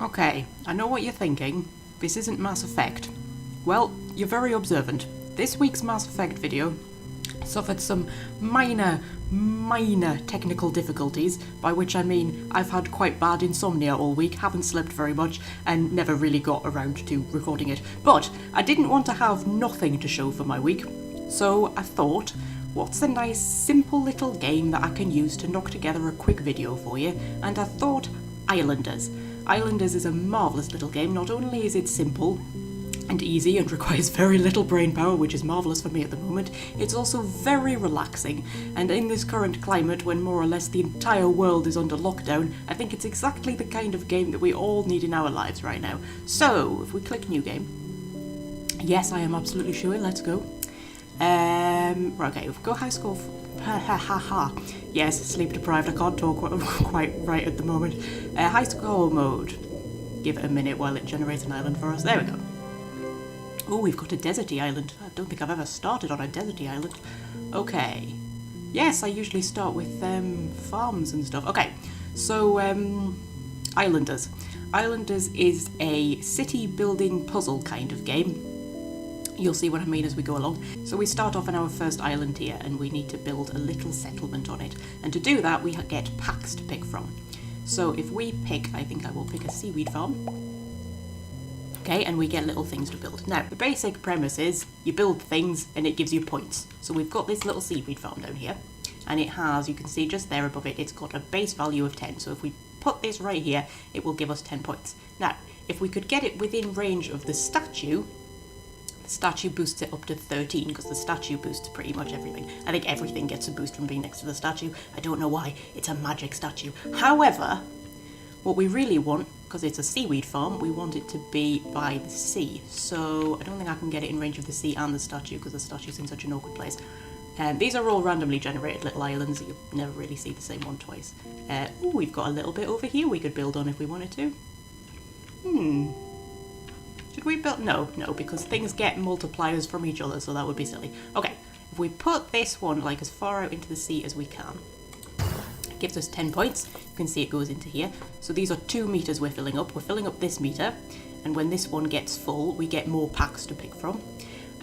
Okay, I know what you're thinking. This isn't Mass Effect. Well, you're very observant. This week's Mass Effect video suffered some minor technical difficulties, by which I mean I've had quite bad insomnia all week, haven't slept very much, and never really got around to recording it. But I didn't want to have nothing to show for my week, so I thought, what's a nice simple little game that I can use to knock together a quick video for you? And I thought Islanders. Islanders is a marvellous little game. Not only is it simple and easy and requires very little brain power, which is marvellous for me at the moment, it's also very relaxing. And in this current climate, when more or less the entire world is under lockdown, I think it's exactly the kind of game that we all need in our lives right now. So, if we click New Game. Yes, I am absolutely sure, let's go. Okay, we've got high score. Yes, sleep deprived, I can't talk quite right at the moment. High score mode. Give it a minute while it generates an island for us. There we go. Oh, we've got a deserty island. I don't think I've ever started on a deserty island. Okay. Yes, I usually start with farms and stuff. Okay, so Islanders. Islanders is a city building puzzle kind of game. You'll see what I mean as we go along. So we start off on our first island here, and we need to build a little settlement on it. And to do that, we get packs to pick from. So if we pick, I think I will pick a seaweed farm. Okay, and we get little things to build. Now, the basic premise is you build things and it gives you points. So we've got this little seaweed farm down here, and it has, you can see just there above it, it's got a base value of 10. So if we put this right here, it will give us 10 points. Now, if we could get it within range of the statue boosts it up to 13, because the statue boosts pretty much everything. I think everything gets a boost from being next to the statue. I don't know why, it's a magic statue. However, what we really want, because it's a seaweed farm, we want it to be by the sea. So I don't think I can get it in range of the sea and the statue, because the statue's in such an awkward place. These are all randomly generated little islands that you'll never really see the same one twice. Ooh, we've got a little bit over here we could build on if we wanted to. Should we build? No, because things get multipliers from each other, so that would be silly. Okay, if we put this one like as far out into the sea as we can, it gives us 10 points. You can see it goes into here. So these are 2 meters we're filling up. We're filling up this meter, and when this one gets full, we get more packs to pick from.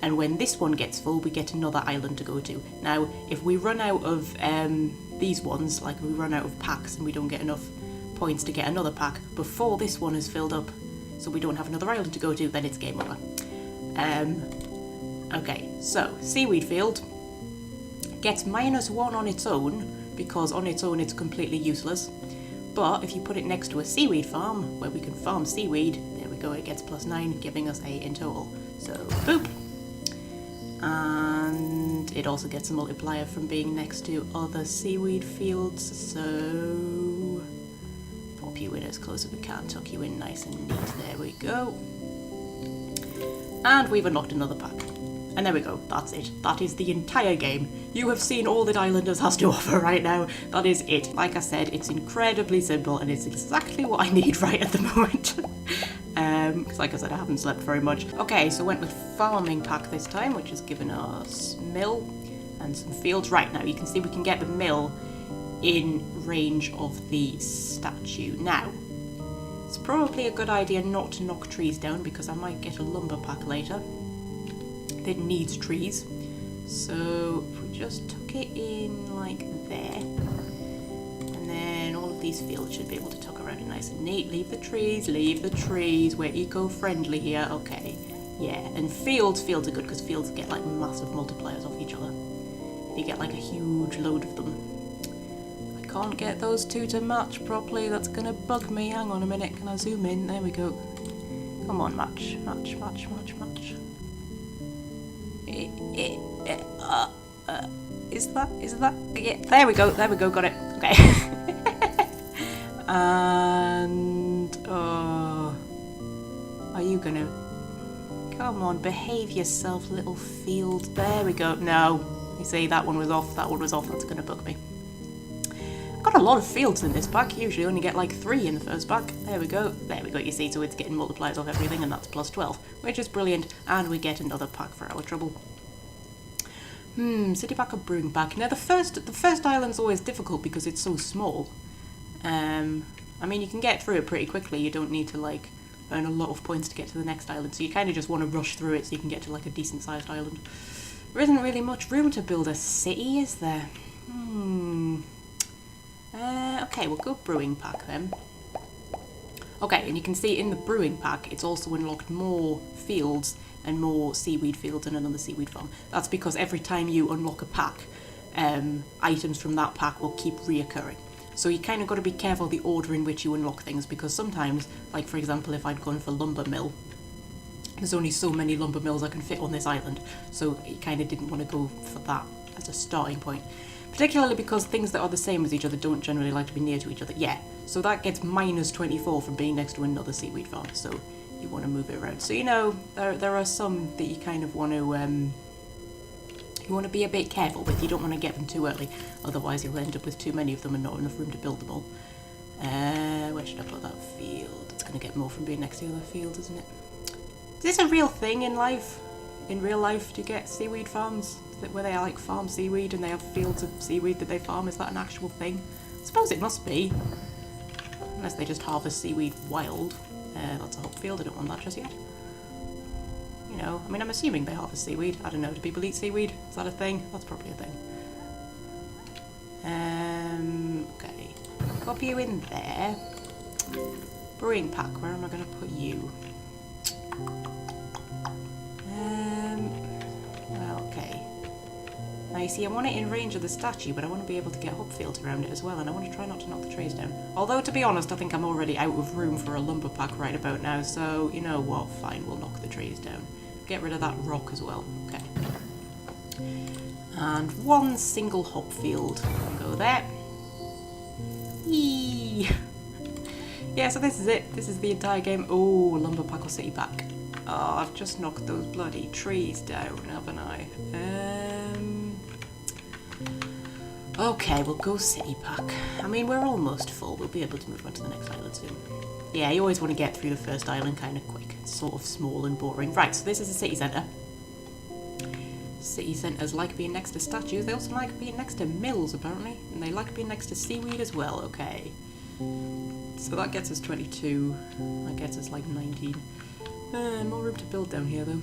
And when this one gets full, we get another island to go to. Now, if we run out of these ones, like we run out of packs and we don't get enough points to get another pack before this one is filled up, so we don't have another island to go to, then it's game over. Okay, so seaweed field gets -1 on its own, because on its own it's completely useless. But if you put it next to a seaweed farm, where we can farm seaweed, there we go, it gets +9, giving us 8 in total. So, boop! And it also gets a multiplier from being next to other seaweed fields, so pop you in as close as we can, tuck you in nice and neat, there we go. And we've unlocked another pack. And there we go, that's it. That is the entire game. You have seen all that Islanders has to offer right now. That is it. Like I said, it's incredibly simple, and it's exactly what I need right at the moment. Because like I said, I haven't slept very much. Okay, so went with farming pack this time, which has given us mill and some fields. Right, now you can see we can get the mill in range of the statue. Now, it's probably a good idea not to knock trees down, because I might get a lumber pack later that needs trees. So if we just tuck it in like there, and then all of these fields should be able to tuck around it nice and neat. Leave the trees, we're eco-friendly here. Okay, yeah, and fields are good, because fields get like massive multipliers off each other. You get like a huge load of them. Can't get those two to match properly, that's gonna bug me. Hang on a minute, can I zoom in? There we go. Come on, match. Is that? Yeah, there we go, got it. Okay. And, are you gonna... Come on, behave yourself, little field. There we go. No, you see, that one was off, that's gonna bug me. Got a lot of fields in this pack. You usually only get like 3 in the first pack. There we go, you see, so it's getting multipliers off everything, and that's +12, which is brilliant, and we get another pack for our trouble. City pack or brewing pack. Now the first island's always difficult because it's so small. I mean, you can get through it pretty quickly. You don't need to, like, earn a lot of points to get to the next island. So you kind of just want to rush through it so you can get to, like, a decent-sized island. There isn't really much room to build a city, is there? Okay, we'll go brewing pack then. Okay, and you can see in the brewing pack, it's also unlocked more fields and more seaweed fields and another seaweed farm. That's because every time you unlock a pack, items from that pack will keep reoccurring. So you kind of got to be careful the order in which you unlock things, because sometimes, like for example, if I'd gone for lumber mill, there's only so many lumber mills I can fit on this island, so you kind of didn't want to go for that as a starting point. Particularly because things that are the same as each other don't generally like to be near to each other. Yeah, so that gets minus 24 from being next to another seaweed farm, so you want to move it around. So, you know, there are some that you kind of want to be a bit careful with. You don't want to get them too early, otherwise you'll end up with too many of them and not enough room to build them all. Where should I put that field? It's going to get more from being next to the other fields, isn't it? Is this a real thing in life? In real life, do you get seaweed farms where they like farm seaweed and they have fields of seaweed that they farm? Is that an actual thing? I suppose it must be. Unless they just harvest seaweed wild. That's a hop field, I don't want that just yet. You know, I mean, I'm assuming they harvest seaweed. I don't know, do people eat seaweed? Is that a thing? That's probably a thing. Okay. Pop you in there. Brewing pack, where am I going to put you? Well, okay. Now you see, I want it in range of the statue, but I want to be able to get hop fields around it as well, and I want to try not to knock the trees down. Although, to be honest, I think I'm already out of room for a lumber pack right about now, so, you know what, fine, we'll knock the trees down. Get rid of that rock as well. Okay. And one single hop field. Go there. Yee! Yeah, so this is it. This is the entire game. Oh, lumber pack or city pack. Oh, I've just knocked those bloody trees down, haven't I? Okay, we'll go city pack. I mean, we're almost full. We'll be able to move on to the next island soon. Yeah, you always want to get through the first island kind of quick. It's sort of small and boring. Right, so this is a city centre. City centres like being next to statues. They also like being next to mills, apparently. And they like being next to seaweed as well. Okay. So that gets us 22. That gets us like 19. More room to build down here, though.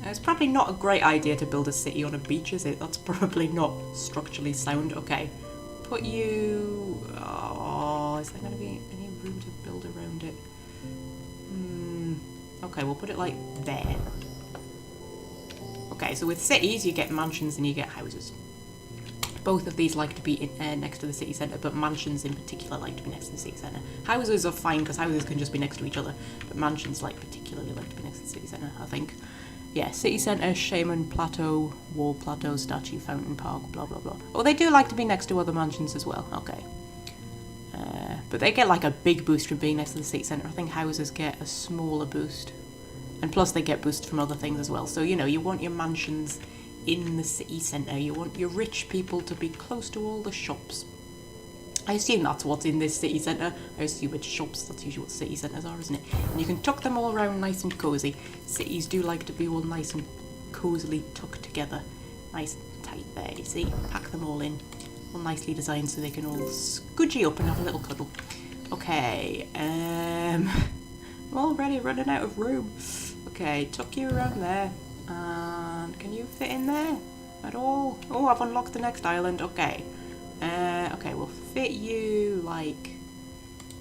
It's probably not a great idea to build a city on a beach, is it? That's probably not structurally sound. Okay. Put you... Oh, is there going to be any room to build around it? Okay, we'll put it like there. Okay, so with cities, you get mansions and you get houses. Both of these like to be next to the city centre, but mansions in particular like to be next to the city centre. Houses are fine, because houses can just be next to each other, but mansions particularly like to be next to the city centre, I think. Yeah, city centre, Shaman Plateau, Wall Plateau, Statue, Fountain Park, blah blah blah. Oh, they do like to be next to other mansions as well, okay. But they get like a big boost from being next to the city centre. I think houses get a smaller boost. And plus they get boosts from other things as well. So, you know, you want your mansions in the city centre. You want your rich people to be close to all the shops. I assume that's what's in this city centre. I assume it's shops. That's usually what city centres are, isn't it? And you can tuck them all around nice and cosy. Cities do like to be all nice and cosily tucked together. Nice and tight there, you see? Pack them all in. All nicely designed so they can all scudgy up and have a little cuddle. Okay, I'm already running out of room. Okay, tuck you around there. And can you fit in there at all? Oh, I've unlocked the next island. Okay. Okay, we'll fit you like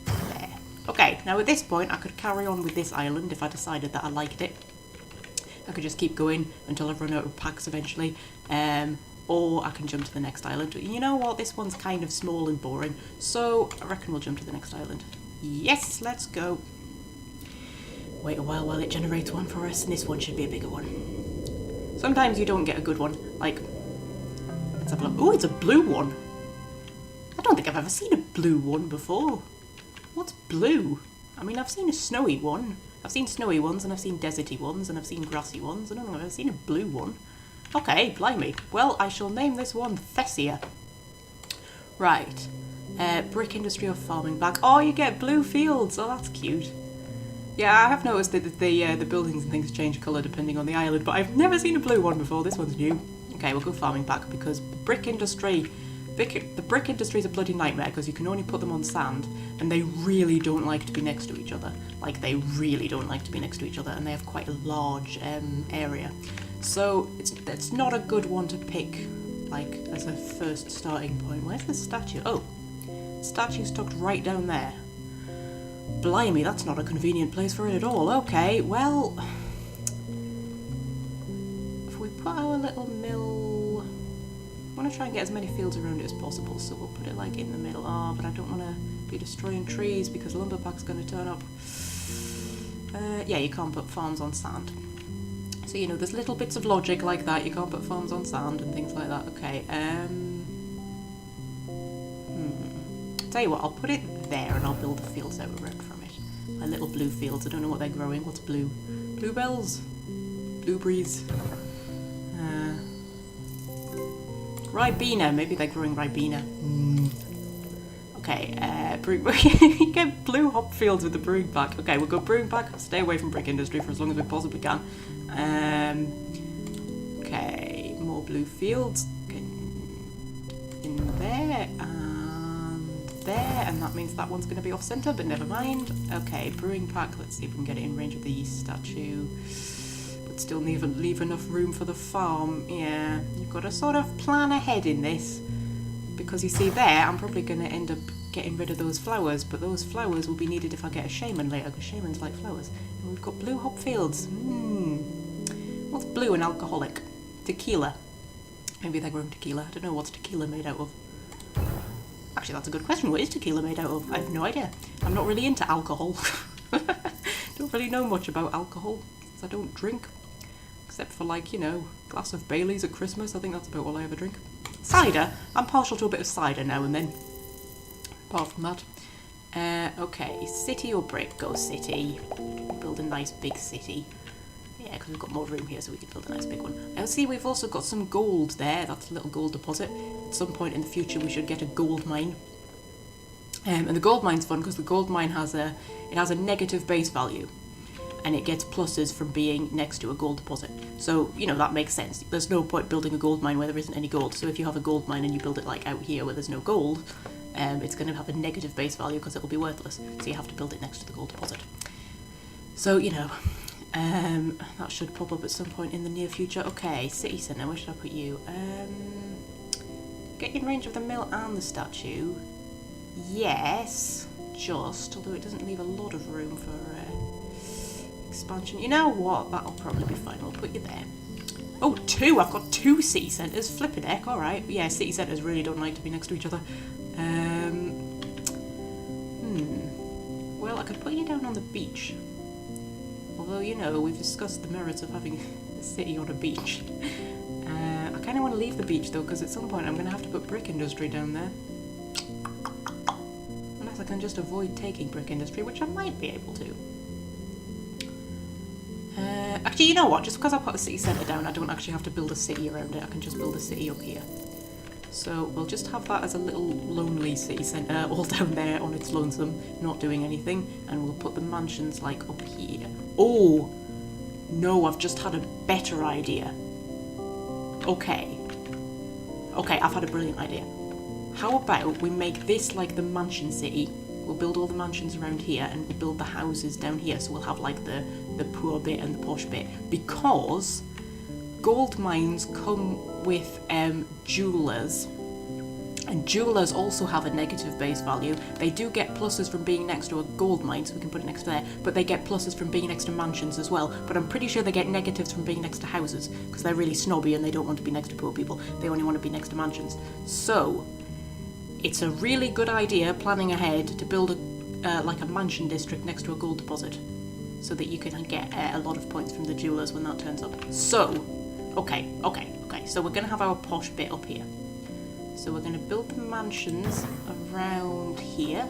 there. Okay, now at this point I could carry on with this island if I decided that I liked it. I could just keep going until I've run out of packs eventually. Or I can jump to the next island. You know what? This one's kind of small and boring, so I reckon we'll jump to the next island. Yes, let's go. Wait a while it generates one for us, and this one should be a bigger one. Sometimes you don't get a good one. Like, let's have a look. Oh, it's a blue one. I don't think I've ever seen a blue one before. What's blue? I mean, I've seen a snowy one. I've seen snowy ones, and I've seen deserty ones, and I've seen grassy ones. I don't think I've ever seen a blue one. Okay, blimey. Well, I shall name this one Thessia. Right. Brick industry or farming back. Oh, you get blue fields. Oh, that's cute. Yeah, I have noticed that the buildings and things change colour depending on the island, but I've never seen a blue one before. This one's new. Okay, we'll go farming back because brick industry The brick industry is a bloody nightmare because you can only put them on sand, and they really don't like to be next to each other. Like, they really don't like to be next to each other, and they have quite a large area. So it's not a good one to pick, like, as a first starting point. Where's the statue? Oh, statue's tucked right down there. Blimey, that's not a convenient place for it at all. Okay, well, if we put our little mill, I want to try and get as many fields around it as possible, so we'll put it like in the middle. Oh, but I don't want to be destroying trees because Lumberpack's going to turn up. Yeah, you can't put farms on sand. So, you know, there's little bits of logic like that. You can't put farms on sand and things like that. Okay, tell you what, I'll put it there and I'll build the fields out around from it. My little blue fields, I don't know what they're growing. What's blue? Bluebells? Blueberries? Ribena, maybe they're growing Ribena. Okay, you get blue hop fields with the brewing pack. Okay, we'll go brewing pack, stay away from brick industry for as long as we possibly can. Okay, more blue fields. In there, and there, and that means that one's going to be off-centre, but never mind. Okay, brewing pack, let's see if we can get it in range of the statue. But still leave enough room for the farm. Yeah, you've got to sort of plan ahead in this. Because you see there, I'm probably going to end up getting rid of those flowers, but those flowers will be needed if I get a shaman later, because shamans like flowers. And we've got blue hop fields. What's blue and alcoholic? Tequila. Maybe they're growing tequila. I don't know what's tequila made out of. Actually, that's a good question. What is tequila made out of? I have no idea. I'm not really into alcohol. Don't really know much about alcohol, because I don't drink. Except for, like, you know, a glass of Baileys at Christmas. I think that's about all I ever drink. Cider. I'm partial to a bit of cider now and then. Apart from that. Okay, city or brick? Go city. Build a nice big city. Yeah, because we've got more room here, so we can build a nice big one. Now, see, we've also got some gold there. That's a little gold deposit. At some point in the future, we should get a gold mine. And the gold mine's fun because the gold mine has a negative base value. And it gets pluses from being next to a gold deposit. So, you know, that makes sense. There's no point building a gold mine where there isn't any gold. So if you have a gold mine and you build it like out here where there's no gold, it's going to have a negative base value because it will be worthless. So you have to build it next to the gold deposit. So, you know, that should pop up at some point in the near future. Okay, city centre, where should I put you? Get in range of the mill and the statue. Yes, just, although it doesn't leave a lot of room for expansion. You know what? That'll probably be fine. We'll put you there. Oh, two! I've got two city centres. Flippin' heck, alright. Yeah, city centres really don't like to be next to each other. Well, I could put you down on the beach. Although, you know, we've discussed the merits of having a city on a beach. I kind of want to leave the beach, though, because at some point I'm going to have to put brick industry down there. Unless I can just avoid taking brick industry, which I might be able to. Actually, you know what? Just because I put a city centre down, I don't actually have to build a city around it. I can just build a city up here. So we'll just have that as a little lonely city centre, all down there on its lonesome, not doing anything. And we'll put the mansions, like, up here. Oh! No, I've just had a better idea. Okay. Okay, I've had a brilliant idea. How about we make this like the mansion city? We'll build all the mansions around here and we'll build the houses down here, so we'll have like the poor bit and the posh bit. Because gold mines come with jewelers, and jewelers also have a negative base value. They do get pluses from being next to a gold mine, so we can put it next to there, but they get pluses from being next to mansions as well. But I'm pretty sure they get negatives from being next to houses, because they're really snobby and they don't want to be next to poor people. They only want to be next to mansions. So it's a really good idea, planning ahead, to build like a mansion district next to a gold deposit, so that you can get a lot of points from the jewelers when that turns up. So, okay. So we're going to have our posh bit up here. So we're going to build the mansions around here,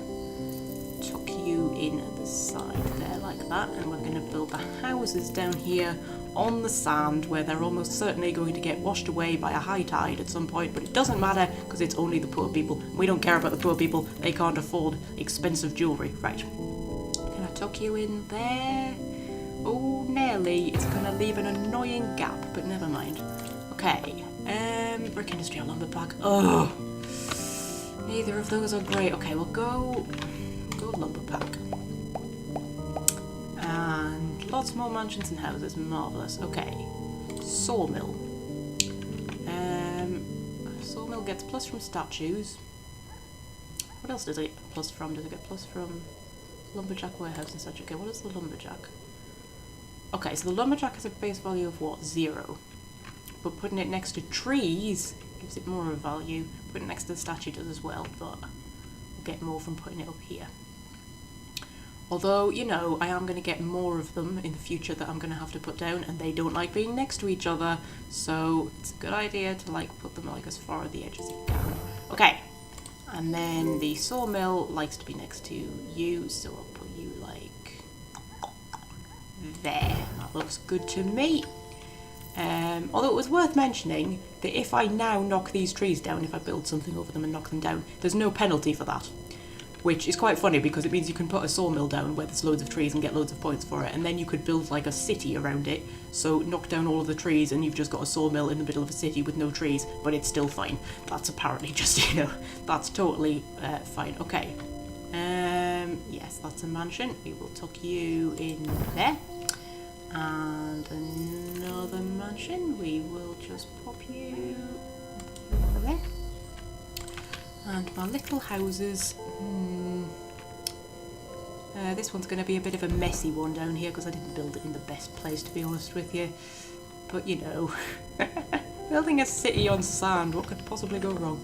tuck you in at the side there like that, and we're going to build the houses down here on the sand, where they're almost certainly going to get washed away by a high tide at some point, but it doesn't matter because it's only the poor people. We don't care about the poor people. They can't afford expensive jewellery. Right. Can I tuck you in there? Oh, nearly. It's going to leave an annoying gap, but never mind. Okay. Brick industry or lumber pack. Oh. Neither of those are great. Okay, we'll go lumber pack. And lots more mansions and houses. Marvellous. Okay. Sawmill. Sawmill gets plus from statues. What else does it get plus from? Does it get plus from lumberjack warehouse and such? Okay, what is the lumberjack? Okay, so the lumberjack has a base value of what? 0. But putting it next to trees gives it more of a value. Putting it next to the statue does as well, but we'll get more from putting it up here. Although, you know, I am going to get more of them in the future that I'm going to have to put down, and they don't like being next to each other, so it's a good idea to, like, put them, like, as far at the edge as you can. Okay, and then the sawmill likes to be next to you, so I'll put you, like, there. That looks good to me. Although it was worth mentioning that if I now knock these trees down, if I build something over them and knock them down, there's no penalty for that. Which is quite funny because it means you can put a sawmill down where there's loads of trees and get loads of points for it, and then you could build like a city around it, so knock down all of the trees and you've just got a sawmill in the middle of a city with no trees, but it's still fine. That's apparently just, you know, that's totally fine. Okay. Yes, that's a mansion. We will tuck you in there. And another mansion. We will just pop you over there. And my little houses. This one's going to be a bit of a messy one down here because I didn't build it in the best place, to be honest with you. But, you know, building a city on sand, what could possibly go wrong?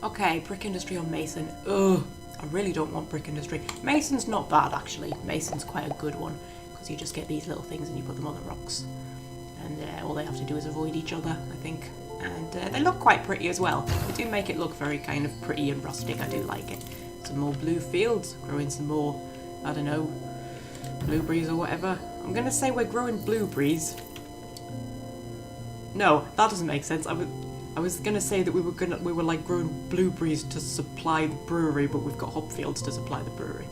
Okay, brick industry on mason. Ugh, I really don't want brick industry. Mason's not bad, actually. Mason's quite a good one because you just get these little things and you put them on the rocks. And all they have to do is avoid each other, I think. And they look quite pretty as well. They do make it look very kind of pretty and rustic. I do like it. Some more blue fields. Growing some more, I don't know, blueberries or whatever. I'm going to say we're growing blueberries. No, that doesn't make sense. I was going to say that we were like growing blueberries to supply the brewery, but we've got hop fields to supply the brewery.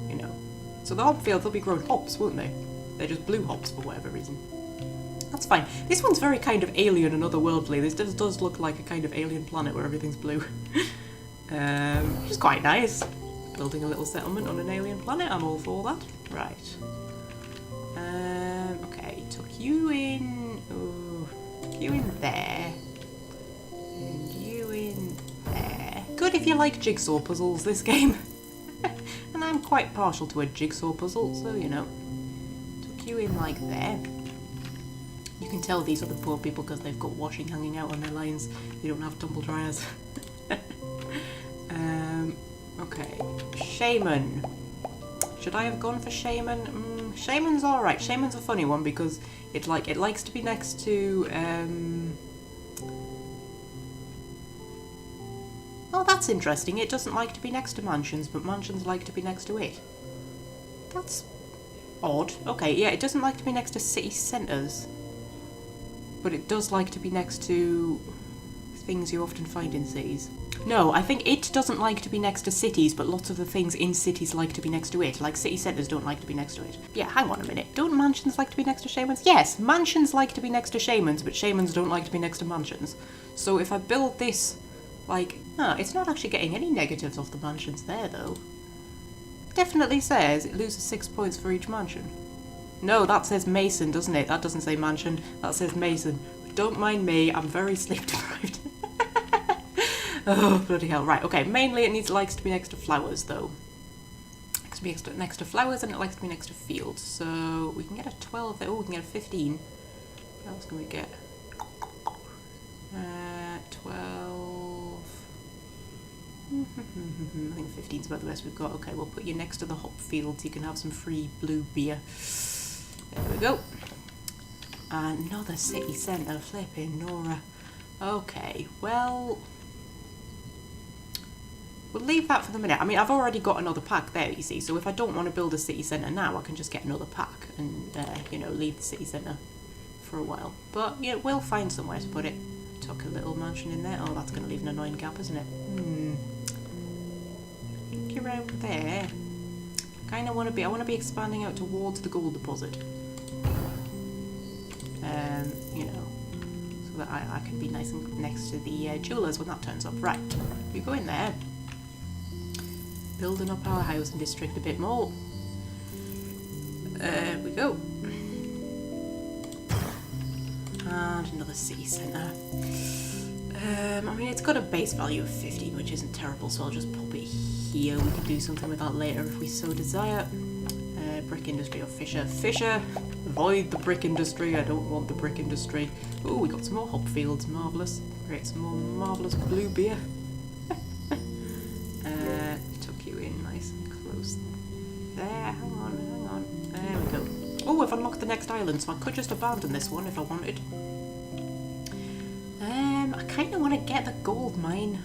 You know. So the hop fields will be growing hops, won't they? They're just blue hops for whatever reason. That's fine. This one's very kind of alien and otherworldly. This does look like a kind of alien planet where everything's blue. Which is quite nice. Building a little settlement on an alien planet, I'm all for that. Right. Okay, tuck you in. Ooh, you in there. And you in there. Good if you like jigsaw puzzles, this game. And I'm quite partial to a jigsaw puzzle, so you know. Tuck you in like there. You can tell these are the poor people because they've got washing hanging out on their lines. They don't have tumble dryers. Okay. Shaman. Should I have gone for Shaman? Shaman's alright. Shaman's a funny one because it likes to be next to Oh, that's interesting. It doesn't like to be next to mansions, but mansions like to be next to it. That's odd. Okay, yeah, it doesn't like to be next to city centres. But it does like to be next to things you often find in cities. No, I think it doesn't like to be next to cities, but lots of the things in cities like to be next to it. Like city centres don't like to be next to it. Yeah, hang on a minute. Don't mansions like to be next to shamans? Yes, mansions like to be next to shamans, but shamans don't like to be next to mansions. So if I build this, like... it's not actually getting any negatives off the mansions there, though. It definitely says it loses 6 points for each mansion. No, that says mason, doesn't it? That doesn't say mansion. That says mason. Don't mind me, I'm very sleep deprived. Oh, bloody hell. Right, okay. Mainly it likes to be next to flowers, though. It likes to be next to flowers and it likes to be next to fields. So we can get a 12 there. Oh, we can get a 15. What else can we get? 12. I think 15 is about the best we've got. Okay, we'll put you next to the hop fields. You can have some free blue beer. There we go. Another city centre. Flipping Nora. Okay, well... we'll leave that for the minute. I mean, I've already got another pack there, you see, so if I don't want to build a city centre now, I can just get another pack and, you know, leave the city centre for a while. But, yeah, we'll find somewhere to put it. Tuck a little mansion in there. Oh, that's going to leave an annoying gap, isn't it? Look around there. I want to be expanding out towards the gold deposit. You know. So that I can be nice and next to the jewelers when that turns up. Right, we go in there. Building up our housing district a bit more. There we go. And another city centre. I mean, it's got a base value of 50, which isn't terrible, so I'll just pop it here. We can do something with that later if we so desire. Brick industry or Fisher. Fisher! Avoid the brick industry. I don't want the brick industry. Oh, we got some more hop fields. Marvellous. Great, some more marvellous blue beer. Tuck you in nice and close. There, hang on. There we go. Oh, I've unlocked the next island, so I could just abandon this one if I wanted. I kind of want to get the gold mine.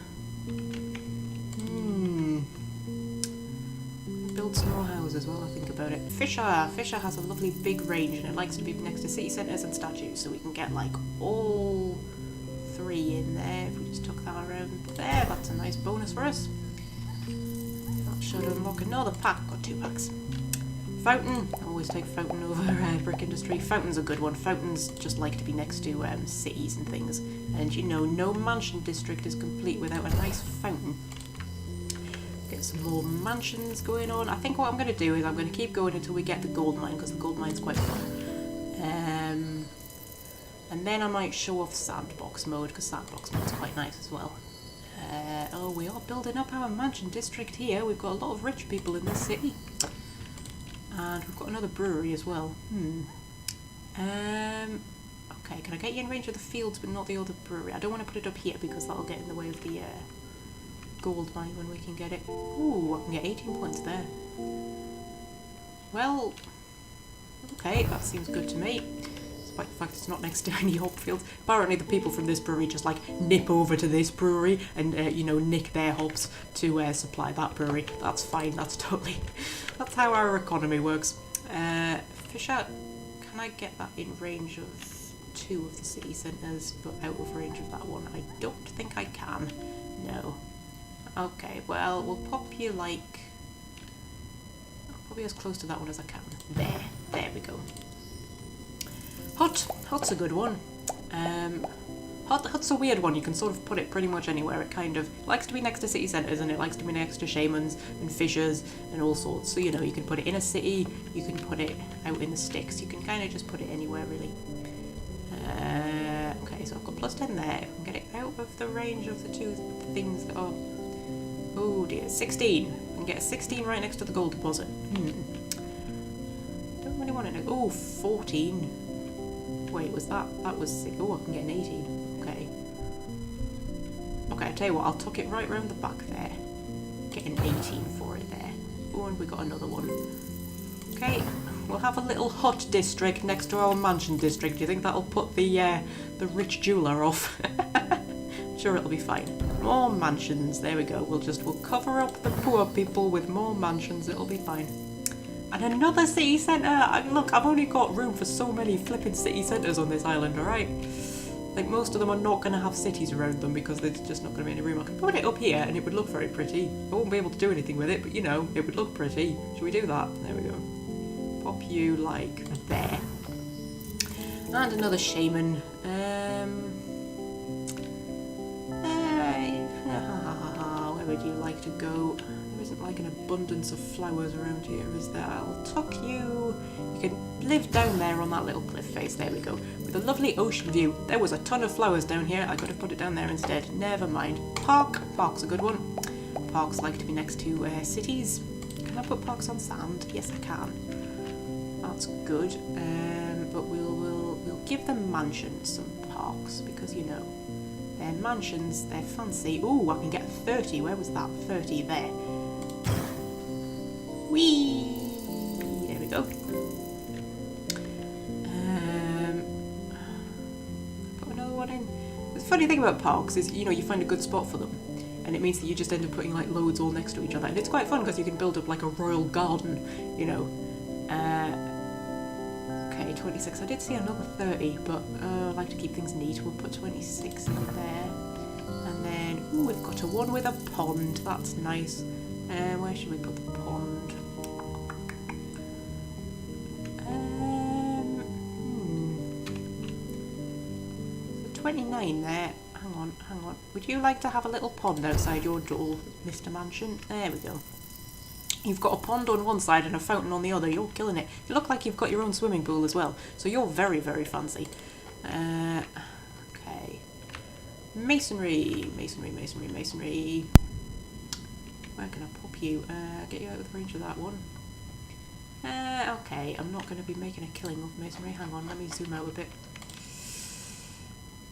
Build some more houses while I think about it. Fisher has a lovely big range and it likes to be next to city centres and statues, so we can get like all 3 in there. If we just tuck that around there, that's a nice bonus for us. That should unlock another pack. Got 2 packs. Fountain. I always take Fountain over brick industry. Fountain's a good one. Fountains just like to be next to cities and things. And you know, no mansion district is complete without a nice fountain. Get some more mansions going on. I think what I'm going to do is I'm going to keep going until we get the gold mine, because the gold mine's quite fun. And then I might show off sandbox mode, because sandbox mode's quite nice as well. Oh, we are building up our mansion district here. We've got a lot of rich people in this city. And we've got another brewery as well. Okay, can I get you in range of the fields but not the other brewery? I don't want to put it up here because that'll get in the way of the gold mine when we can get it. Ooh, I can get 18 points there. Well, okay, that seems good to me. Despite the fact it's not next to any hop fields. Apparently the people from this brewery just like nip over to this brewery and, you know, nick their hops to supply that brewery. That's fine, that's totally... that's how our economy works. Fisher, can I get that in range of 2 of the city centres but out of range of that one? I don't think I can. No. Okay, well, we'll pop you like... probably as close to that one as I can. There we go. Hut's a good one. Hut's a weird one. You can sort of put it pretty much anywhere. It kind of likes to be next to city centres and it likes to be next to shamans and fishers and all sorts. So, you know, you can put it in a city, you can put it out in the sticks. You can kind of just put it anywhere, really. Okay, so I've got plus 10 there. If I can get it out of the range of the 2 things that are... oh dear, 16. I can get a 16 right next to the gold deposit. Don't really want it. Oh, 14. Wait, was that was 6? Oh, I can get an 18. Okay. Okay, I'll tell you what, I'll tuck it right round the back there. Get an 18 for it there. Oh, and we got another one. Okay, we'll have a little hut district next to our mansion district. Do you think that'll put the rich jeweller off? Sure, it'll be fine. More mansions. There we go. We'll cover up the poor people with more mansions. It'll be fine. And another city centre! Look, I've only got room for so many flipping city centres on this island, alright? Like, most of them are not going to have cities around them because there's just not going to be any room. I could put it up here and it would look very pretty. I won't be able to do anything with it, but you know, it would look pretty. Should we do that? There we go. Pop you, like, there. And another shaman. Where would you like to go? There isn't like an abundance of flowers around here, is there? I'll tuck you. You can live down there on that little cliff face. There we go. With a lovely ocean view. There was a ton of flowers down here. I could have put it down there instead. Never mind. Park's a good one. Parks like to be next to cities. Can I put parks on sand? Yes, I can. That's good. But we'll give them mansions some parks because, you know, they're mansions, they're fancy. Ooh, I can get 30. Where was that? 30 there. Whee! There we go. Put another one in. The funny thing about parks is, you know, you find a good spot for them. And it means that you just end up putting like loads all next to each other. And it's quite fun because you can build up like a royal garden, you know. Okay, 26. I did see another 30, but I like to keep things neat. We'll put 26 in there. And then, ooh, we've got a one with a pond. That's nice. Where should we put the pond? So 29 there. Hang on, hang on. Would you like to have a little pond outside your door, Mr. Mansion? There we go. You've got a pond on one side and a fountain on the other. You're killing it. You look like you've got your own swimming pool as well. So you're very, very fancy. Okay. Masonry. Masonry, masonry, masonry. Where can I pop you? Get you out of the range of that one. Okay, I'm not going to be making a killing of masonry. Hang on, let me zoom out a bit.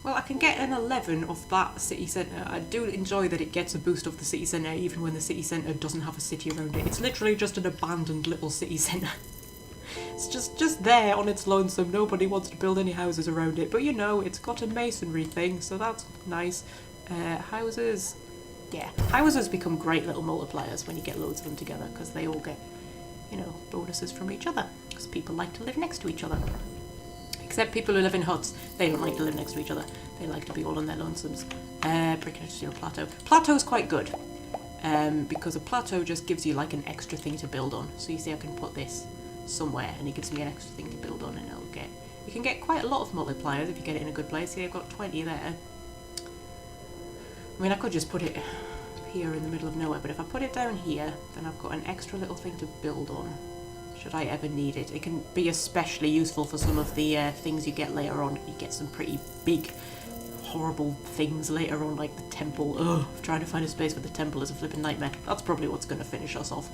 Well, I can get an 11 off that city centre. I do enjoy that it gets a boost off the city centre even when the city centre doesn't have a city around it. It's literally just an abandoned little city centre. It's just there on its lonesome. Nobody wants to build any houses around it. But you know, it's got a masonry thing, so that's nice. Houses. Yeah, houses become great little multipliers when you get loads of them together because they all get, you know, bonuses from each other because people like to live next to each other. Except people who live in huts, they don't like to live next to each other. They like to be all on their lonesomes. Brick and steel plateau. Plateau's quite good, because a plateau just gives you like an extra thing to build on. So you see I can put this somewhere and it gives me an extra thing to build on and it'll get... You can get quite a lot of multipliers if you get it in a good place. See, I've got 20 there. I mean, I could just put it here in the middle of nowhere, but if I put it down here, then I've got an extra little thing to build on. Should I ever need it. It can be especially useful for some of the things you get later on. You get some pretty big, horrible things later on, like the temple. Ugh, trying to find a space for the temple is a flipping nightmare. That's probably what's going to finish us off.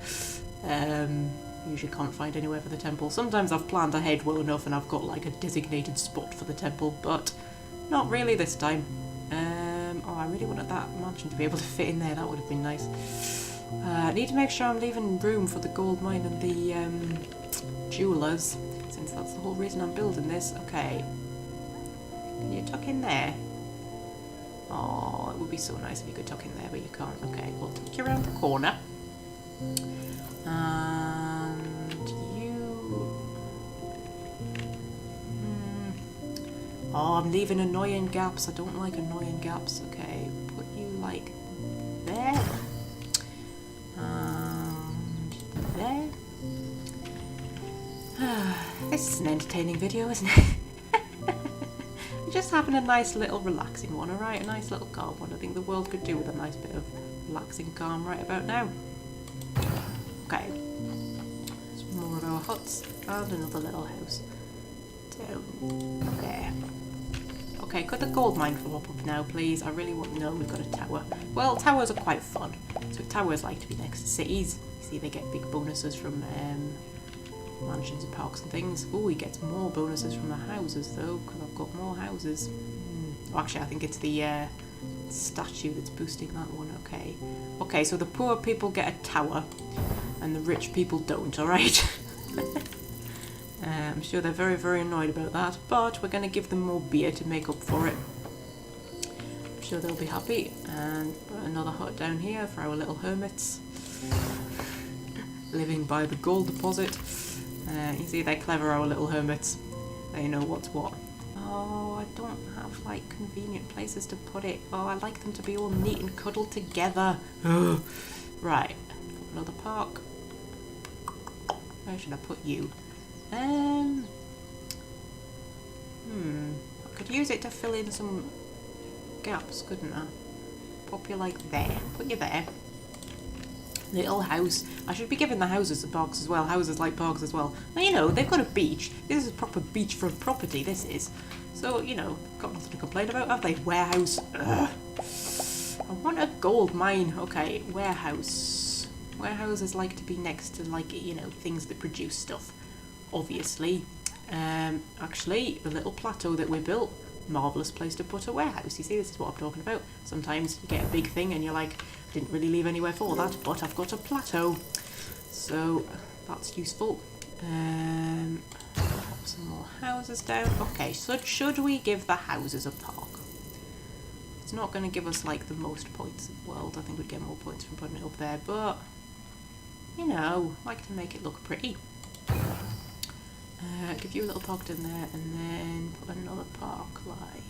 Usually can't find anywhere for the temple. Sometimes I've planned ahead well enough and I've got like a designated spot for the temple, but not really this time. Oh, I really wanted that mansion to be able to fit in there. That would have been nice. I need to make sure I'm leaving room for the gold mine and the jewelers, since that's the whole reason I'm building this. Okay. Can you tuck in there? Oh, it would be so nice if you could tuck in there, but you can't. Okay, we'll tuck you around the corner. And you... Oh, I'm leaving annoying gaps. I don't like annoying gaps. Okay, put you like there. And there. This is an entertaining video, isn't it? We're just having a nice little relaxing one, alright? A nice little calm one. I think the world could do with a nice bit of relaxing calm right about now. Okay. Some more of our huts and another little house. Down there. Okay, could the gold mine come up now, please? I really want to know. We've got a tower. Well, towers are quite fun. So towers like to be next to cities. You see, they get big bonuses from mansions and parks and things. Oh, he gets more bonuses from the houses, though, because I've got more houses. Oh, actually, I think it's the statue that's boosting that one. Okay. Okay, so the poor people get a tower, and the rich people don't, alright? I'm sure they're very, very annoyed about that, but we're going to give them more beer to make up for it. I'm sure they'll be happy. And put another hut down here for our little hermits. Living by the gold deposit. You see, they're clever, our little hermits. They know what's what. Oh, I don't have, like, convenient places to put it. Oh, I like them to be all neat and cuddled together. Ugh. Right. Another park. Where should I put you? I could use it to fill in some gaps, couldn't I? Pop you like there. Put you there. Little house. I should be giving the houses and parks as well. Houses like parks as well. Now, you know, they've got a beach. This is proper beachfront property, this is. So, you know, got nothing to complain about, have they? Warehouse. Ugh. I want a gold mine. Okay, warehouse. Warehouses like to be next to, like, you know, things that produce stuff. Obviously. Actually, the little plateau that we built, marvellous place to put a warehouse. You see, this is what I'm talking about. Sometimes you get a big thing and you're like, didn't really leave anywhere for that, but I've got a plateau. So, that's useful. Pop some more houses down. Okay, so should we give the houses a park? It's not going to give us, like, the most points in the world. I think we'd get more points from putting it up there, but, you know, I like to make it look pretty. Give you a little park in there, and then put another park like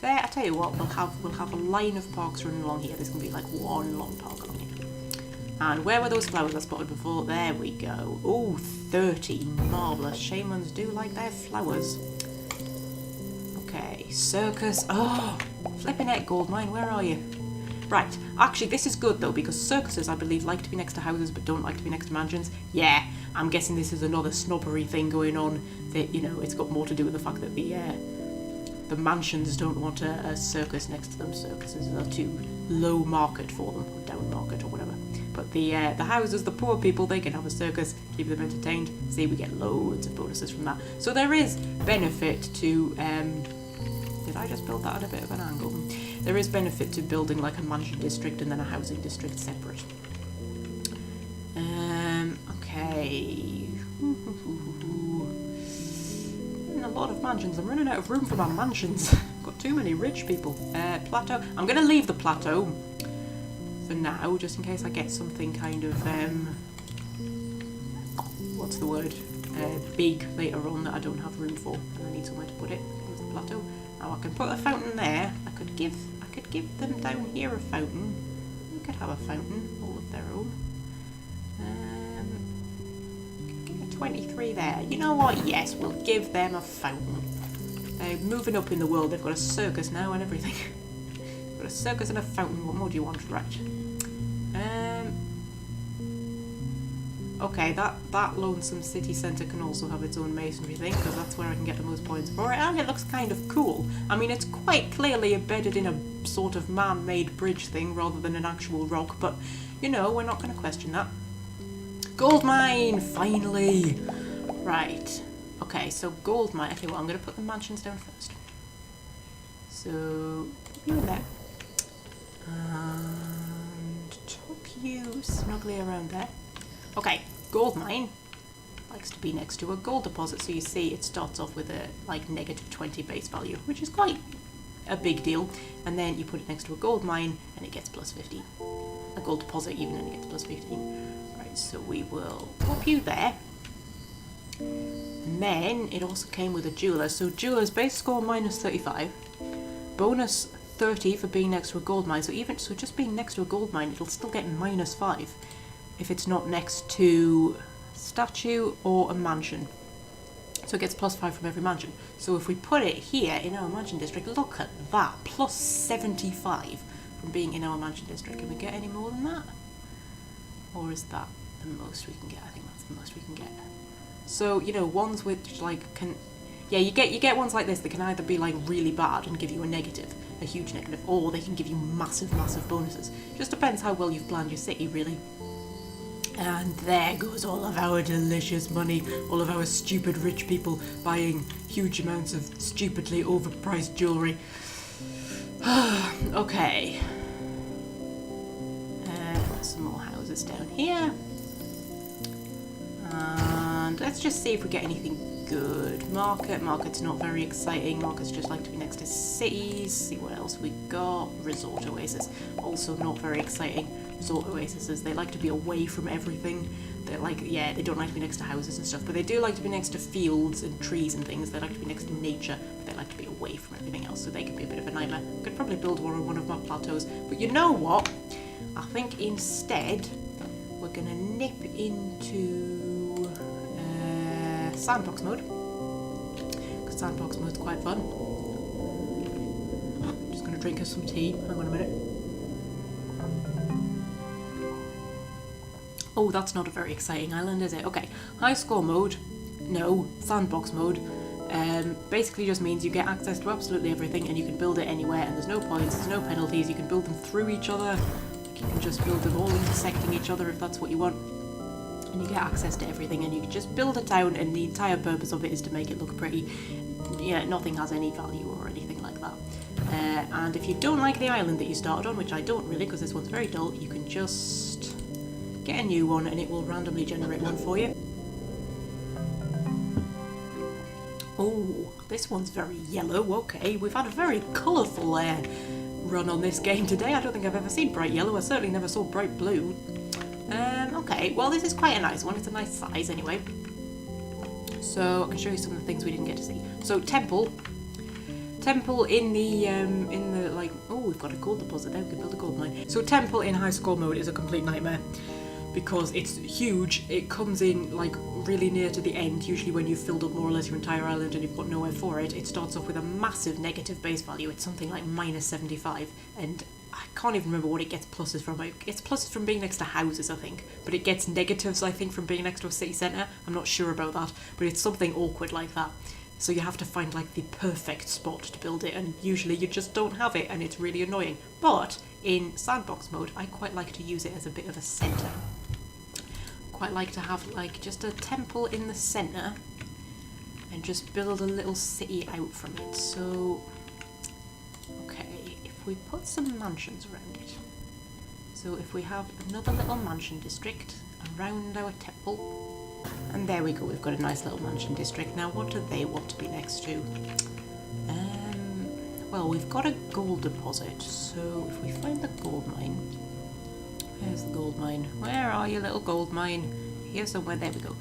there. I tell you what, we'll have a line of parks running along here. There's gonna be like one long park along here. And where were those flowers I spotted before? There we go. Oh, 30, marvellous. Shamans do like their flowers. circus. Oh, flipping heck, gold mine, where are you? Right, actually this is good though, because circuses I believe like to be next to houses but don't like to be next to mansions. Yeah, I'm guessing this is another snobbery thing going on, that, you know, it's got more to do with the fact that the mansions don't want a circus next to them. Circuses are too low market for them, or down market or whatever. But the houses, the poor people, they can have a circus, keep them entertained. See, we get loads of bonuses from that. So there is benefit to, did I just build that at a bit of an angle? There is benefit to building like a mansion district and then a housing district separate. Okay. A lot of mansions. I'm running out of room for my mansions. Got too many rich people. Plateau. I'm going to leave the plateau for now, just in case I get something kind of, what's the word? Big later on that I don't have room for, and I need somewhere to put it. Here's the plateau. Now I can put a fountain there. I could give them down here a fountain. You could have a fountain all of their own. 23 there. You know what? Yes, we'll give them a fountain. They're moving up in the world. They've got a circus now and everything. Got a circus and a fountain. What more do you want? Right. Okay, that lonesome city centre can also have its own masonry thing, because that's where I can get the most points for it, and it looks kind of cool. I mean, it's quite clearly embedded in a sort of man-made bridge thing rather than an actual rock, but, you know, we're not going to question that. Gold mine! Finally! Right. Okay, so gold mine. Okay, well, I'm going to put the mansions down first. So, you in there. And tuck you snugly around there. Okay, gold mine likes to be next to a gold deposit, so you see it starts off with a like -20 base value, which is quite a big deal, and then you put it next to a gold mine and it gets +15. A gold deposit even, and it gets +15. Right, so we will pop you there. And then it also came with a jeweler, so jeweler's base score -35, bonus 30 for being next to a gold mine, so just being next to a gold mine, it'll still get -5 if it's not next to statue or a mansion. So it gets +5 from every mansion. So if we put it here in our mansion district, look at that, +75 from being in our mansion district. Can we get any more than that? Or is that the most we can get? I think that's the most we can get. So, you know, ones which like can, yeah, you get ones like this that can either be like really bad and give you a huge negative, or they can give you massive bonuses. Just depends how well you've planned your city, really. And there goes all of our delicious money, all of our stupid rich people buying huge amounts of stupidly overpriced jewellery. Okay. Some more houses down here. And let's just see if we get anything good. Market's not very exciting. Markets just like to be next to cities. See what else we got. Resort oasis, also not very exciting. Resort oases, they like to be away from everything. They're like, yeah, they don't like to be next to houses and stuff, but they do like to be next to fields and trees and things. They like to be next to nature, but they like to be away from everything else, so they can be a bit of a nightmare. I could probably build one on one of my plateaus, but you know what? I think instead we're gonna nip into sandbox mode, because sandbox mode's quite fun. I'm just gonna drink us some tea. Hang on a minute. Oh, that's not a very exciting island, is it? Okay, high score mode, no, sandbox mode, basically just means you get access to absolutely everything and you can build it anywhere, and there's no points, there's no penalties, you can build them through each other, like you can just build them all intersecting each other if that's what you want, and you get access to everything, and you can just build a town, and the entire purpose of it is to make it look pretty. Yeah, nothing has any value or anything like that. And if you don't like the island that you started on, which I don't really, because this one's very dull, you can just get a new one and it will randomly generate one for you. Oh, this one's very yellow. Okay, we've had a very colourful run on this game today. I don't think I've ever seen bright yellow. I certainly never saw bright blue. Okay, well this is quite a nice one. It's a nice size anyway. So I can show you some of the things we didn't get to see. So temple in the like, oh, we've got a gold deposit there. We can build a gold mine. So temple in high score mode is a complete nightmare, because it's huge, it comes in like really near to the end, usually when you've filled up more or less your entire island and you've got nowhere for it, it starts off with a massive negative base value. It's something like -75, and I can't even remember what it gets pluses from. It gets pluses from being next to houses, I think, but it gets negatives, I think, from being next to a city centre. I'm not sure about that, but it's something awkward like that. So you have to find like the perfect spot to build it, and usually you just don't have it, and it's really annoying. But in sandbox mode, I quite like to use it as a bit of a centre. Quite like to have like just a temple in the centre and just build a little city out from it. So, okay, if we put some mansions around it. So if we have another little mansion district around our temple. And there we go, we've got a nice little mansion district. Now, what do they want to be next to? Well, we've got a gold deposit, so if we find the gold mine... Where's the gold mine? Where are you, little gold mine? Here somewhere, there we go.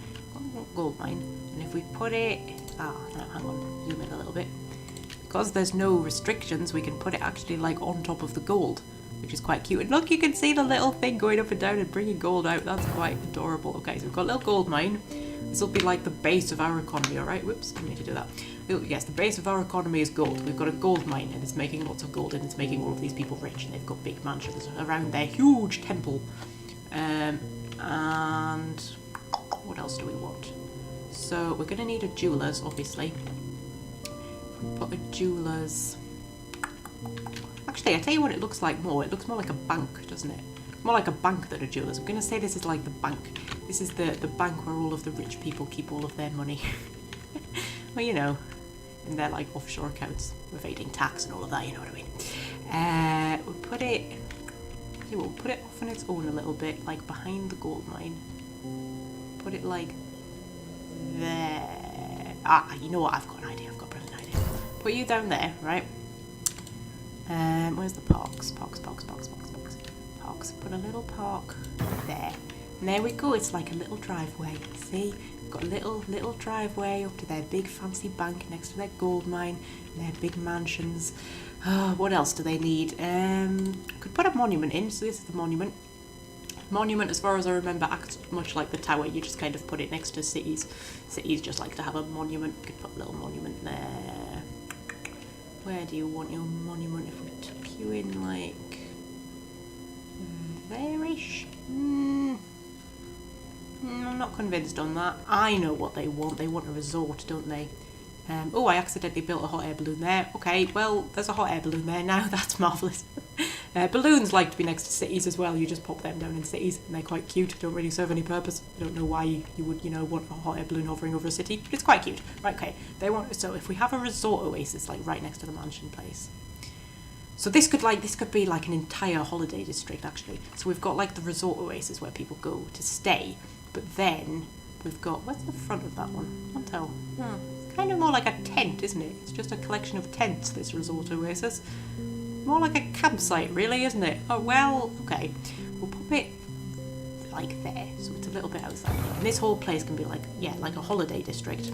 Gold mine. And if we put it... no, hang on, zoom in a little bit. Because there's no restrictions, we can put it actually, like, on top of the gold, which is quite cute. And look, you can see the little thing going up and down and bringing gold out. That's quite adorable. Okay, so we've got a little gold mine. This will be like the base of our economy, alright? Whoops, didn't mean to do that. Yes, the base of our economy is gold. We've got a gold mine, and it's making lots of gold, and it's making all of these people rich, and they've got big mansions around their huge temple. And what else do we want? So we're going to need a jeweler's, obviously. Put a jeweler's... Actually, I tell you what it looks like more. It looks more like a bank, doesn't it? More like a bank than a jeweler's. I'm going to say this is like the bank. This is the bank where all of the rich people keep all of their money. Well, you know, in their like offshore accounts, evading tax and all of that, you know what I mean. We'll put it... Okay, we'll put it off on its own a little bit, like behind the gold mine. Put it like there. Ah, you know what? I've got an idea. I've got a brilliant idea. Put you down there, right? Where's the parks? Parks. Put a little park there. And there we go. It's like a little driveway. See? We've got a little driveway up to their big fancy bank next to their gold mine and their big mansions. What else do they need? Could put a monument in. So this is the monument. Monument, as far as I remember, acts much like the tower. You just kind of put it next to cities. Cities just like to have a monument. You could put a little monument there. Where do you want your monument? If we took you in, like, there-ish? I'm not convinced on that. I know what they want. They want a resort, don't they? Oh, I accidentally built a hot air balloon there. Okay, well, there's a hot air balloon there now. That's marvellous. Balloons like to be next to cities as well. You just pop them down in cities, and they're quite cute. Don't really serve any purpose. I don't know why you would, you know, want a hot air balloon hovering over a city, but it's quite cute. Right, okay. They want... So if we have a resort oasis, like, right next to the mansion place. So this could be like an entire holiday district, actually. So we've got, like, the resort oasis where people go to stay, but then we've got... Where's the front of that one? Can't tell. It's kind of more like a tent, isn't it? It's just a collection of tents, this resort oasis. More like a campsite, really, isn't it? Oh, well, okay. We'll put it like there, so it's a little bit outside. And this whole place can be like, yeah, like a holiday district.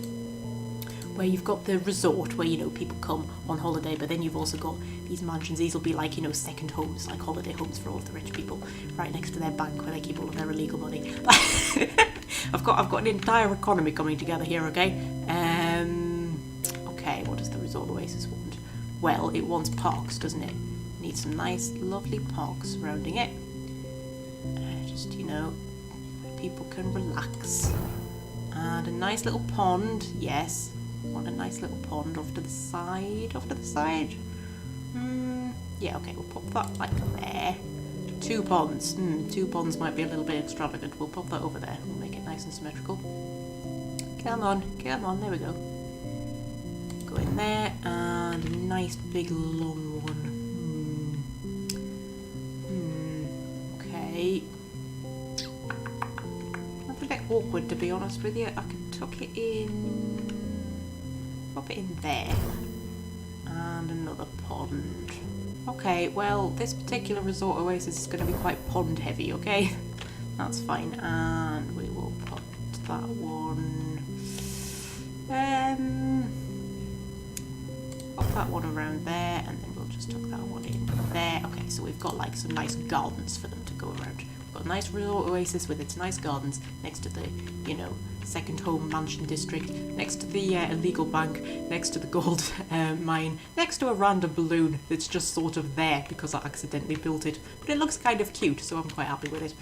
Where you've got the resort where, you know, people come on holiday, but then you've also got these mansions. These will be like, you know, second homes, like holiday homes for all of the rich people, right next to their bank where they keep all of their illegal money. I've got an entire economy coming together here, okay? Okay, what does the resort oasis want? Well, it wants parks, doesn't it? Needs some nice, lovely parks surrounding it. Just, you know, where people can relax. And a nice little pond, yes. Want a nice little pond off to the side. Off to the side. Yeah, okay, we'll pop that like there. 2 ponds. 2 ponds might be a little bit extravagant. We'll pop that over there. We'll make it nice and symmetrical. Come on, there we go. Go in there, and a nice big long one. Okay. That's a bit awkward, to be honest with you. I could tuck it in... Pop it in there. And another pond. Okay, well, this particular resort oasis is going to be quite pond heavy, okay? That's fine. And we will put that one... Pop that one around there, and then we'll just tuck that one in there. Okay, so we've got like some nice gardens for them to go around. Got a nice resort oasis with its nice gardens next to the, you know, second home mansion district, next to the illegal bank, next to the gold mine, next to a random balloon that's just sort of there because I accidentally built it. But it looks kind of cute, so I'm quite happy with it.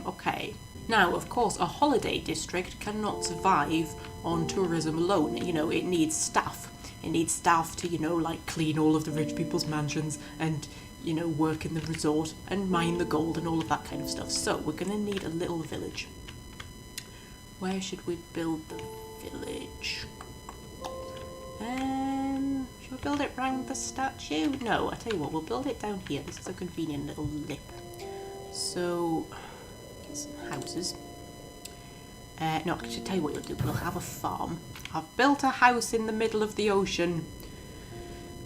Okay. Now, of course, a holiday district cannot survive on tourism alone. You know, it needs staff. It needs staff to, you know, like clean all of the rich people's mansions and, you know, work in the resort and mine the gold and all of that kind of stuff. So we're going to need a little village. Where should we build the village? Should we build it round the statue? No, I tell you what, we'll build it down here. This is a convenient little lip. So, get some houses. No, I should tell you what you'll do. We'll have a farm. I've built a house in the middle of the ocean.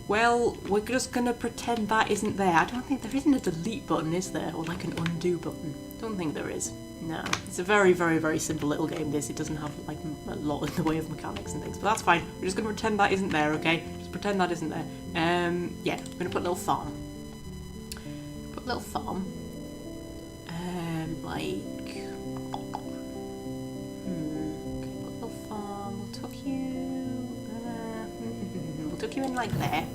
Well, we're just going to pretend that isn't there. I don't think there isn't a delete button, is there? Or like an undo button. Don't think there is. No. It's a very, very, very simple little game, this. It doesn't have like a lot in the way of mechanics and things. But that's fine. We're just going to pretend that isn't there, okay? Just pretend that isn't there. Yeah, we're going to put a little farm. Put a little farm. Like... you in like there.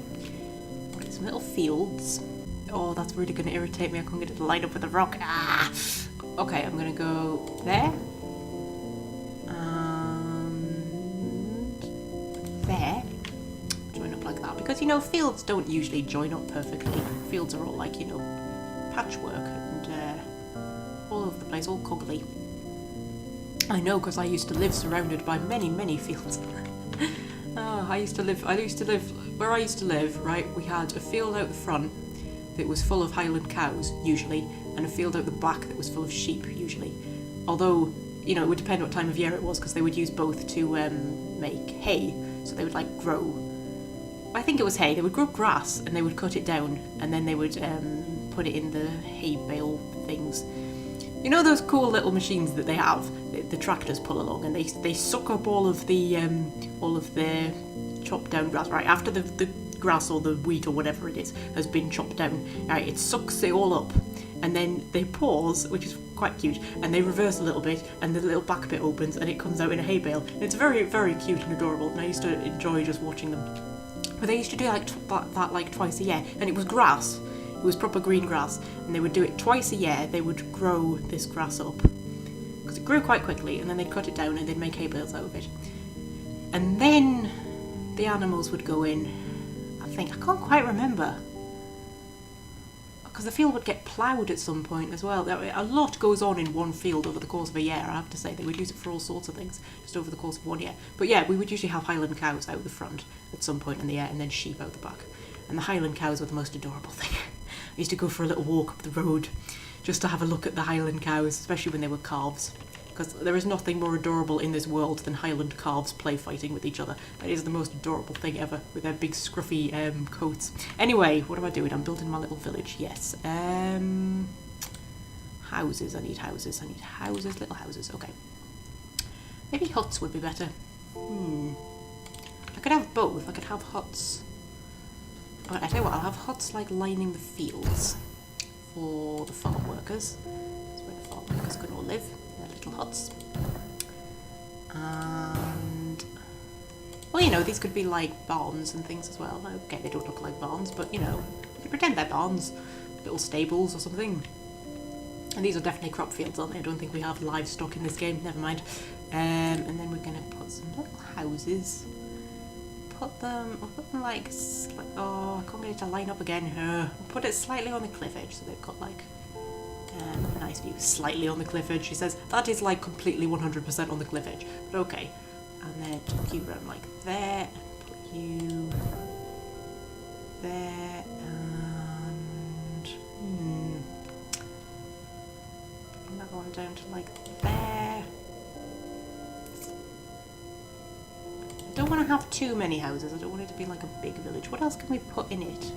Get some little fields. Oh, that's really going to irritate me. I can't get it to line up with the rock. Ah! Okay, I'm going to go there. And there. Join up like that. Because, you know, fields don't usually join up perfectly. Fields are all like, you know, patchwork and all over the place, all coggly. I know, because I used to live surrounded by many, many fields. Oh, where I used to live, right, we had a field out the front that was full of Highland cows, usually, and a field out the back that was full of sheep, usually. Although, you know, it would depend what time of year it was, because they would use both to make hay, so they would, like, grow... I think it was hay. They would grow grass, and they would cut it down, and then they would put it in the hay bale things. You know those cool little machines that they have, the tractors pull along, and they suck up all of the chopped down grass, right? After the grass or the wheat or whatever it is has been chopped down, right? It sucks it all up, and then they pause, which is quite cute, and they reverse a little bit, and the little back bit opens, and it comes out in a hay bale. And it's very, very cute and adorable, and I used to enjoy just watching them. But they used to do like that like twice a year, and it was grass. It was proper green grass, and they would do it twice a year. They would grow this grass up because it grew quite quickly, and then they'd cut it down and they'd make hay bales out of it. And then the animals would go in. I can't quite remember, because the field would get ploughed at some point as well. A lot goes on in one field over the course of a year, I have to say. They would use it for all sorts of things just over the course of 1 year. But yeah, we would usually have Highland cows out the front at some point in the year, and then sheep out the back. And the Highland cows were the most adorable thing. I used to go for a little walk up the road just to have a look at the Highland cows, especially when they were calves. Because there is nothing more adorable in this world than Highland calves play fighting with each other. That is the most adorable thing ever, with their big scruffy coats. Anyway, what am I doing? I'm building my little village, yes. Houses, I need houses, little houses, okay. Maybe huts would be better. I could have both, I could have huts. But I tell you what, I'll have huts like lining the fields for the farm workers. That's where the farm workers can all live. Little huts. And well, you know, these could be like barns and things as well. Okay, they don't look like barns, but you know, you can pretend they're barns, little stables or something. And these are definitely crop fields, aren't they? I don't think we have livestock in this game, never mind. And then we're gonna put some little houses. We'll put them like, oh, I can't get it to line up again. We'll put it slightly on the cliff edge, so they've got like a nice view, slightly on the cliff edge. She says that is like completely 100% on the cliff edge, but okay. And then tuck you around like there, and put you there, and bring that one down to like there. I don't want to have too many houses. I don't want it to be like a big village. What else can we put in it?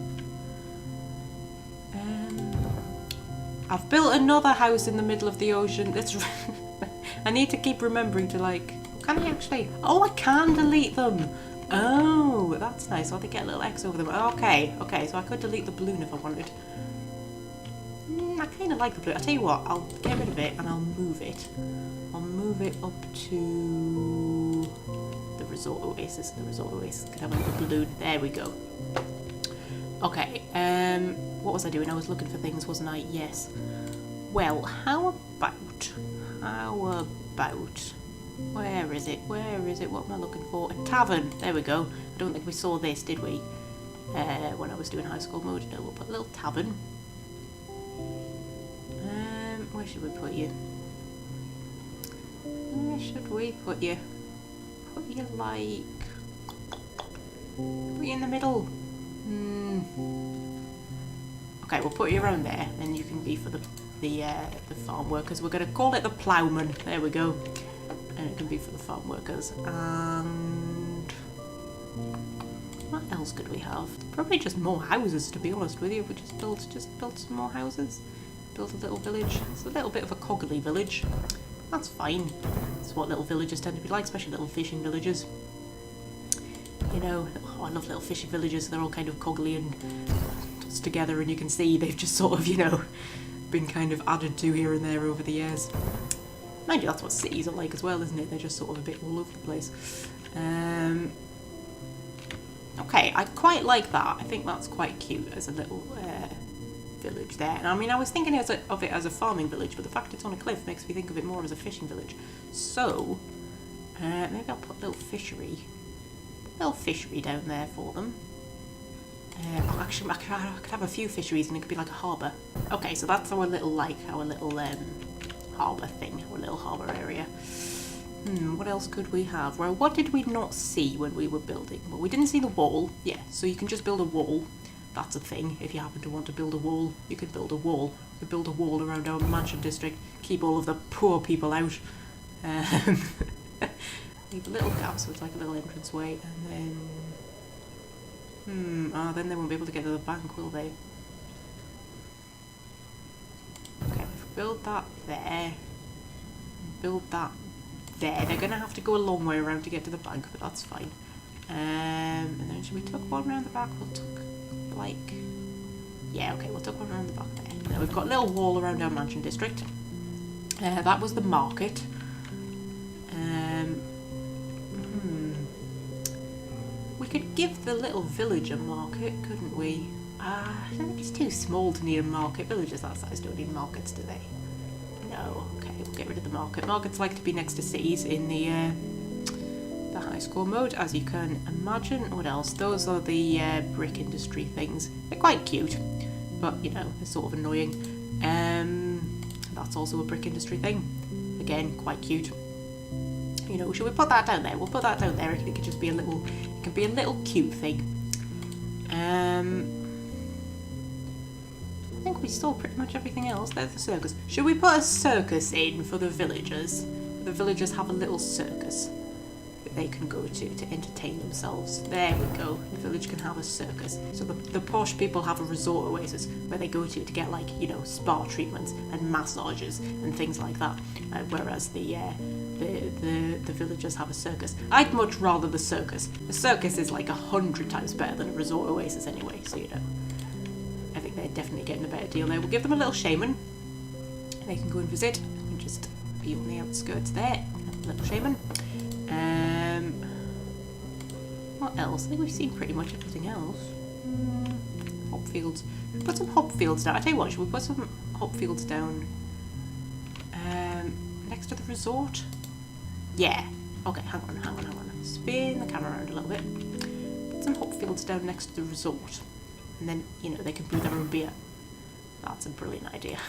I've built another house in the middle of the ocean. That's I need to keep remembering to like... Can I actually... Oh, I can delete them. Oh, that's nice. Oh, they get a little X over them. Okay, so I could delete the balloon if I wanted. I kind of like the blue. I'll tell you what, I'll get rid of it and I'll move it. I'll move it up to the Resort Oasis. The Resort Oasis can have a little balloon. There we go. Okay, what was I doing? I was looking for things, wasn't I? Yes. Well, how about, where is it? What am I looking for? A tavern. There we go. I don't think we saw this, did we? When I was doing high school mode. No, we'll put a little tavern. Where should we put you? Where should we put you? Put you like... Put you in the middle. Okay, we'll put you around there, and you can be for the farm workers. We're going to call it the ploughman. There we go. And it can be for the farm workers. And what else could we have? Probably just more houses, to be honest with you. We just built some more houses. Built a little village. It's a little bit of a coggly village. That's fine. That's what little villages tend to be like, especially little fishing villages. You know, oh, I love little fishing villages. They're all kind of coggly and tossed together, and you can see they've just sort of, you know, been kind of added to here and there over the years. Mind you, that's what cities are like as well, isn't it? They're just sort of a bit all over the place. Okay, I quite like that. I think that's quite cute as a little village there. And I mean, I was thinking of it as a farming village, but the fact it's on a cliff makes me think of it more as a fishing village. So, maybe I'll put a little fishery down there for them. Actually, I could have a few fisheries and it could be like a harbour. Okay, so that's our little harbour thing, our little harbour area. What else could we have? Well, what did we not see when we were building? Well, we didn't see the wall. Yeah, so you can just build a wall. That's a thing. If you happen to want to build a wall, you can build a wall. You can build a wall around our mansion district, keep all of the poor people out. Leave a little gap so it's like a little entranceway, and then... then they won't be able to get to the bank, will they? Okay, build that there. Build that there. They're going to have to go a long way around to get to the bank, but that's fine. And then should we tuck one around the back? We'll tuck, like... Yeah, okay, we'll tuck one around the back there. Now we've got a little wall around our mansion district. That was the market. We could give the little village a market, couldn't we? I don't think it's too small to need a market. Villages that size don't need markets, do they? No. Okay, we'll get rid of the market. Markets like to be next to cities in the high score mode, as you can imagine. What else? Those are the brick industry things. They're quite cute, but you know, they're sort of annoying. That's also a brick industry thing. Again, quite cute. You know, should we put that down there? We'll put that down there. It could just be a little. It can be a little cute thing. I think we saw pretty much everything else. There's the circus. Should we put a circus in for the villagers? The villagers have a little circus that they can go to entertain themselves. There we go. The village can have a circus. So the posh people have a resort oasis where they go to get, like, you know, spa treatments and massages and things like that. Whereas the villagers have a circus. I'd much rather the circus. The circus is like 100 times better than a resort oasis anyway, so you know. I think they're definitely getting a better deal there. We'll give them a little shaman. They can go and visit. And just be on the outskirts there. A little shaman. What else? I think we've seen pretty much everything else. Hop fields. Put some hop fields down. I tell you what, should we put some hop fields down next to the resort? Yeah. Okay, hang on. Spin the camera around a little bit. Put some hop fields down next to the resort. And then, you know, they can brew their own beer. That's a brilliant idea.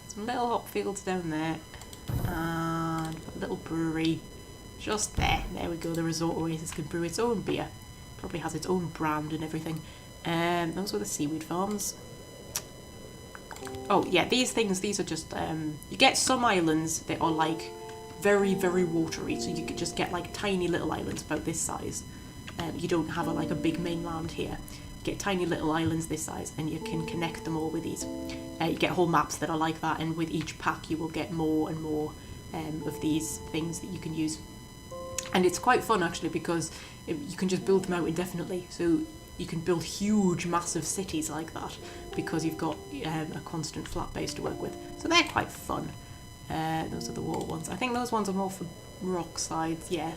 Some little hop fields down there. And a little brewery just there. There we go. The resort oasis can brew its own beer. Probably has its own brand and everything. Those were the seaweed farms. Oh, yeah, these are just... you get some islands that are, like, very, very watery. So you could just get, like, tiny little islands about this size. You don't have, like, a big mainland here. You get tiny little islands this size, and you can connect them all with these. You get whole maps that are like that, and with each pack you will get more and more of these things that you can use. And it's quite fun, actually, because you can just build them out indefinitely. So you can build huge, massive cities like that because you've got a constant flat base to work with. So they're quite fun. Those are the wall ones. I think those ones are more for rock sides, yeah.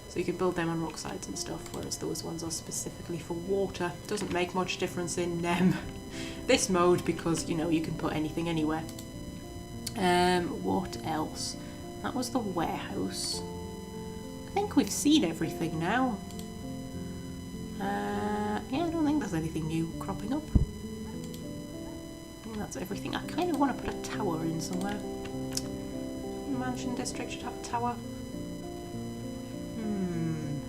So you can build them on rock sides and stuff, whereas those ones are specifically for water. Doesn't make much difference in this mode because, you know, you can put anything anywhere. What else? That was the warehouse. I think we've seen everything now. Yeah, I don't think there's anything new cropping up. I think that's everything. I kind of want to put a tower in somewhere. Mansion district should have a tower.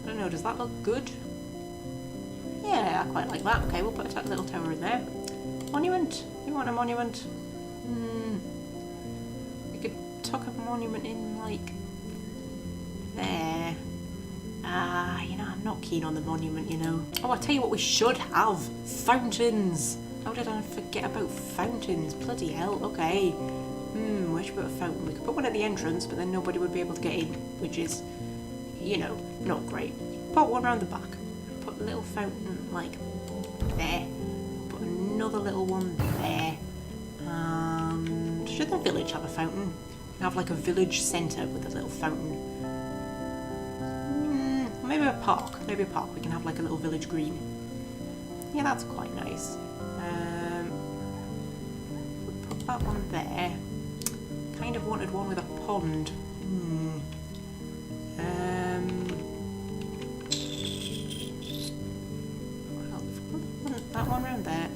I don't know, does that look good? Yeah, I quite like that. Okay, we'll put a little tower in there. Monument? We want a monument. We could tuck a monument in, like, there. You know, I'm not keen on the monument, you know. Oh, I'll tell you what we should have. Fountains. How did I forget about fountains? Bloody hell, okay. Where should we put a fountain? We could put one at the entrance, but then nobody would be able to get in, which is, you know, not great. Put one around the back. Put a little fountain, like, there. Put another little one there. And should the village have a fountain? Have, like, a village centre with a little fountain. Maybe a park. Maybe a park. We can have, like, a little village green. Yeah, that's quite nice. We'll put that one there. Kind of wanted one with a pond. That one round there.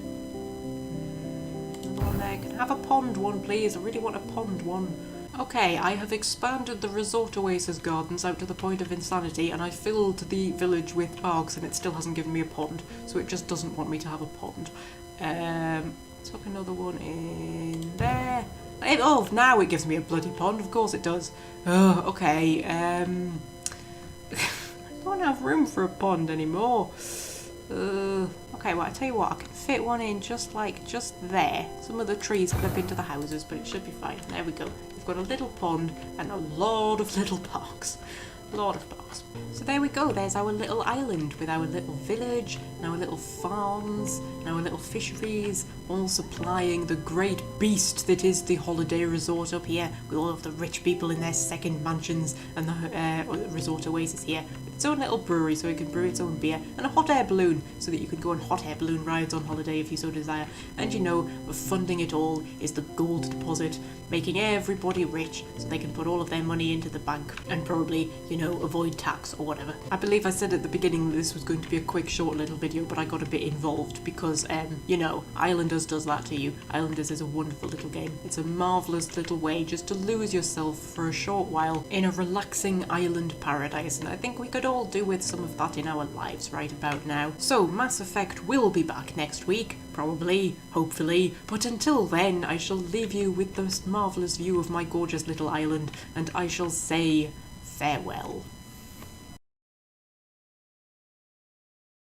Another one there. Can I have a pond one, please? I really want a pond one. Okay, I have expanded the Resort Oasis Gardens out to the point of insanity, and I filled the village with parks, and it still hasn't given me a pond, so it just doesn't want me to have a pond. Tuck another one in there. Oh, now it gives me a bloody pond. Of course it does. Oh, okay. I don't have room for a pond anymore. Okay, well, I tell you what, I can fit one in just there. Some of the trees clip into the houses, but it should be fine. There we go. We've got a little pond and a lot of little parks. Lot of parks. So there we go, there's our little island with our little village and our little farms and our little fisheries, all supplying the great beast that is the holiday resort up here, with all of the rich people in their second mansions, and the resort oasis here with its own little brewery so it can brew its own beer, and a hot air balloon so that you can go on hot air balloon rides on holiday if you so desire. And you know, funding it all is the gold deposit, making everybody rich so they can put all of their money into the bank and probably, you know, avoid tax or whatever. I believe I said at the beginning that this was going to be a quick short little video, but I got a bit involved because, you know, Islanders does that to you. Islanders is a wonderful little game. It's a marvellous little way just to lose yourself for a short while in a relaxing island paradise, and I think we could all do with some of that in our lives right about now. So Mass Effect will be back next week, probably, hopefully, but until then I shall leave you with this marvellous view of my gorgeous little island, and I shall say farewell.